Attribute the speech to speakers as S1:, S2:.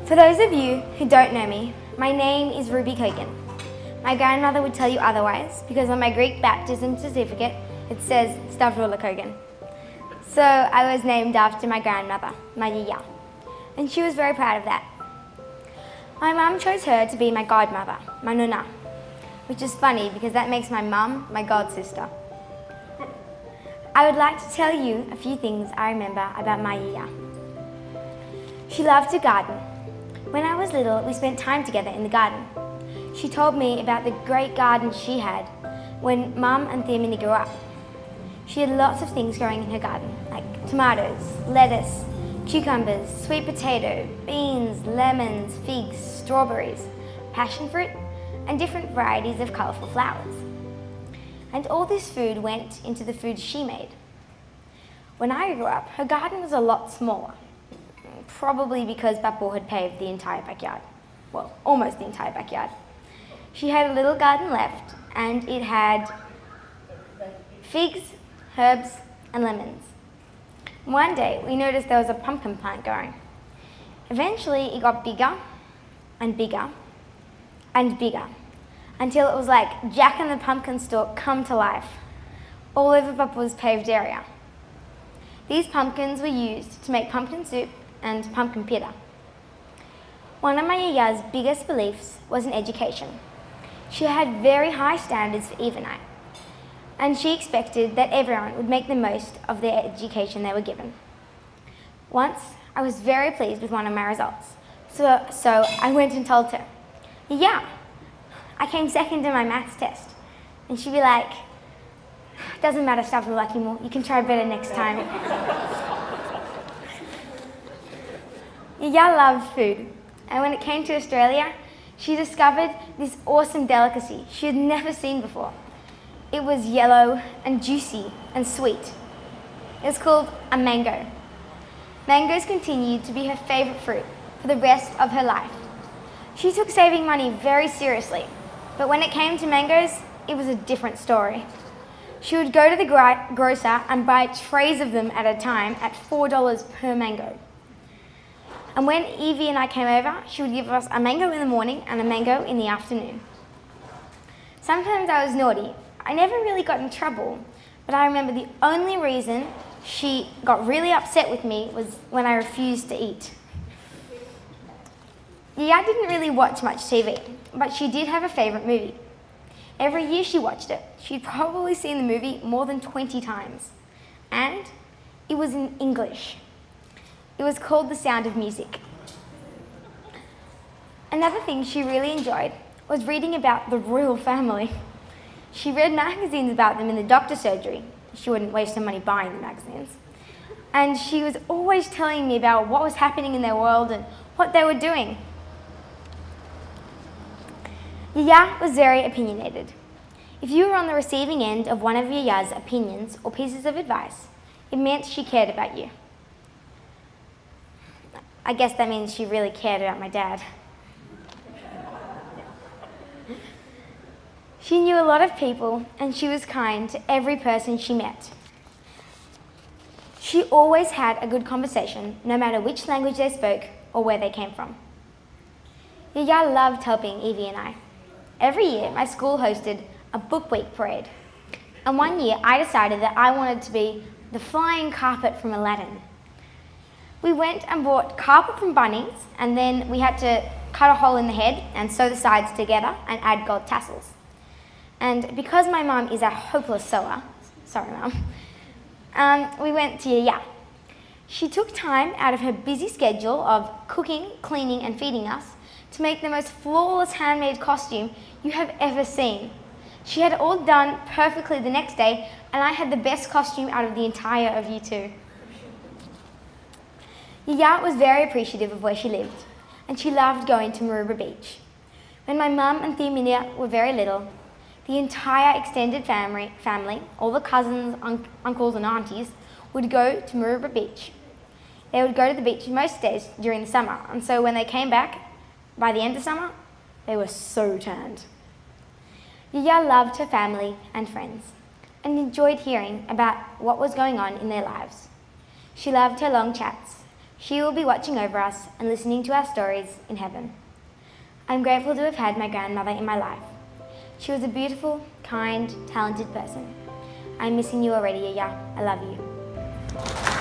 S1: For those of you who don't know me, my name is Ruby Kogan. My grandmother would tell you otherwise because on my Greek baptism certificate it says Stavroula Kogan. So I was named after my grandmother, my Yiayia, and she was very proud of that. My mum chose her to be my godmother, my nonna, which is funny because that makes my mum my god sister. I would like to tell you a few things I remember about my Yiayia. She loved to garden. When I was little, we spent time together in the garden. She told me about the great garden she had when Mum and Theomini grew up. She had lots of things growing in her garden, like tomatoes, lettuce, cucumbers, sweet potato, beans, lemons, figs, strawberries, passion fruit, and different varieties of colourful flowers. And all this food went into the food she made. When I grew up, her garden was a lot smaller, probably because Papu had paved the entire backyard. Well, almost the entire backyard. She had a little garden left, and it had figs, herbs, and lemons. One day, we noticed there was a pumpkin plant growing. Eventually, it got bigger and bigger and bigger, until it was like Jack and the Pumpkin Stalk come to life, all over Papu's paved area. These pumpkins were used to make pumpkin soup and pumpkin pita. One of my Yiayia's biggest beliefs was in education. She had very high standards for Eve and I, and she expected that everyone would make the most of their education they were given. Once, I was very pleased with one of my results, so I went and told her, "Yeah, I came second in my maths test." And she'd be like, "Doesn't matter, Stavroula, you can try better next time." Yiayia loved food, and when it came to Australia, she discovered this awesome delicacy she had never seen before. It was yellow and juicy and sweet. It was called a mango. Mangoes continued to be her favourite fruit for the rest of her life. She took saving money very seriously, but when it came to mangoes, it was a different story. She would go to the grocer and buy trays of them at a time at $4 per mango. And when Evie and I came over, she would give us a mango in the morning and a mango in the afternoon. Sometimes I was naughty. I never really got in trouble, but I remember the only reason she got really upset with me was when I refused to eat. Yiayia didn't really watch much TV, but she did have a favourite movie. Every year she watched it. She'd probably seen the movie more than 20 times. And it was in English. It was called The Sound of Music. Another thing she really enjoyed was reading about the royal family. She read magazines about them in the doctor's surgery. She wouldn't waste her money buying the magazines. And she was always telling me about what was happening in their world and what they were doing. Yiayia was very opinionated. If you were on the receiving end of one of Yiayia's opinions or pieces of advice, it meant she cared about you. I guess that means she really cared about my dad. She knew a lot of people and she was kind to every person she met. She always had a good conversation, no matter which language they spoke or where they came from. Yiayia loved helping Evie and I. Every year, my school hosted a book week parade. And one year, I decided that I wanted to be the flying carpet from Aladdin. We went and bought carpet from Bunnings, and then we had to cut a hole in the head and sew the sides together and add gold tassels. And because my mum is a hopeless sewer, sorry mum, we went to Yiayia. She took time out of her busy schedule of cooking, cleaning and feeding us to make the most flawless handmade costume you have ever seen. She had it all done perfectly the next day, and I had the best costume out of the entire of you two. Yiayia was very appreciative of where she lived, and she loved going to Maroubra Beach. When my mum and Theomini were very little, the entire extended family, all the cousins, uncles and aunties, would go to Maroubra Beach. They would go to the beach most days during the summer, and so when they came back, by the end of summer, they were so tanned. Yiayia loved her family and friends, and enjoyed hearing about what was going on in their lives. She loved her long chats, She will be watching over us and listening to our stories in heaven. I'm grateful to have had my grandmother in my life. She was a beautiful, kind, talented person. I'm missing you already, Yiayia. I love you.